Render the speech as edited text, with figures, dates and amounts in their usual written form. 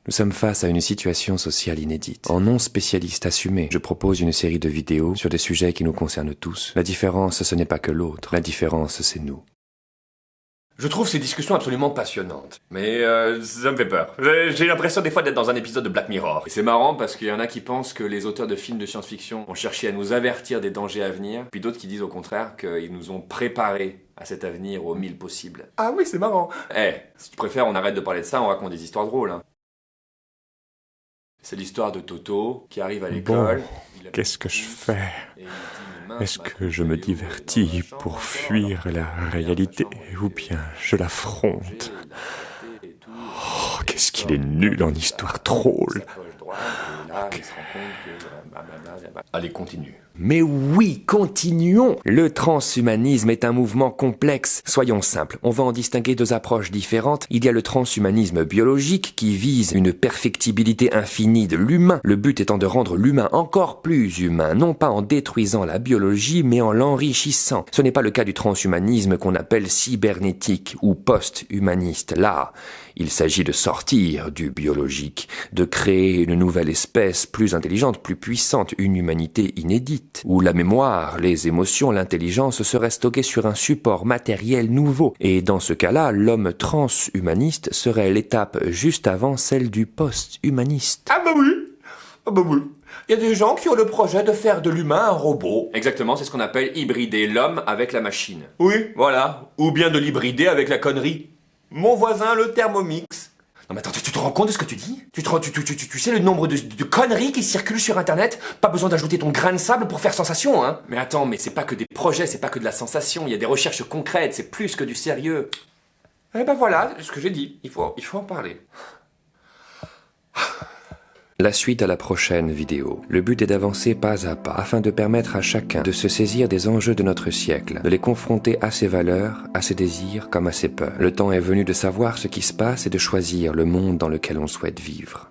Nous sommes face à une situation sociale inédite. En non spécialiste assumé, je propose une série de vidéos sur des sujets qui nous concernent tous. La différence, ce n'est pas que l'autre. La différence, c'est nous. Je trouve ces discussions absolument passionnantes. Mais ça me fait peur. J'ai l'impression des fois d'être dans un épisode de Black Mirror. Et c'est marrant parce qu'il y en a qui pensent que les auteurs de films de science-fiction ont cherché à nous avertir des dangers à venir, puis d'autres qui disent au contraire qu'ils nous ont préparés à cet avenir au mille possible. Ah oui, c'est marrant. Si tu préfères, on arrête de parler de ça, on raconte des histoires drôles. Hein. C'est l'histoire de Toto qui arrive à l'école. Bon, qu'est-ce que je fais? Est-ce que je me divertis pour fuir la réalité ou bien je l'affronte? Oh, qu'est-ce qu'il est nul en histoire drôle. Allez, continue. Mais oui, continuons! Le transhumanisme est un mouvement complexe. Soyons simples, on va en distinguer deux approches différentes. Il y a le transhumanisme biologique qui vise une perfectibilité infinie de l'humain, le but étant de rendre l'humain encore plus humain, non pas en détruisant la biologie, mais en l'enrichissant. Ce n'est pas le cas du transhumanisme qu'on appelle cybernétique ou post-humaniste. Là, il s'agit de sortir du biologique, de créer une nouvelle espèce plus intelligente, plus puissante, une humanité inédite, où la mémoire, les émotions, l'intelligence seraient stockées sur un support matériel nouveau. Et dans ce cas-là, l'homme transhumaniste serait l'étape juste avant celle du post-humaniste. Ah bah oui. Il y a des gens qui ont le projet de faire de l'humain un robot. Exactement, c'est ce qu'on appelle hybrider l'homme avec la machine. Oui, voilà. Ou bien de l'hybrider avec la connerie. Mon voisin, le Thermomix. Non mais attends, tu te rends compte de ce que tu dis? Tu sais le nombre de conneries qui circulent sur Internet? Pas besoin d'ajouter ton grain de sable pour faire sensation, hein? Mais attends, mais c'est pas que des projets, c'est pas que de la sensation, il y a des recherches concrètes, c'est plus que du sérieux. Eh ben voilà, ce que j'ai dit, il faut en parler. La suite à la prochaine vidéo. Le but est d'avancer pas à pas, afin de permettre à chacun de se saisir des enjeux de notre siècle, de les confronter à ses valeurs, à ses désirs comme à ses peurs. Le temps est venu de savoir ce qui se passe et de choisir le monde dans lequel on souhaite vivre.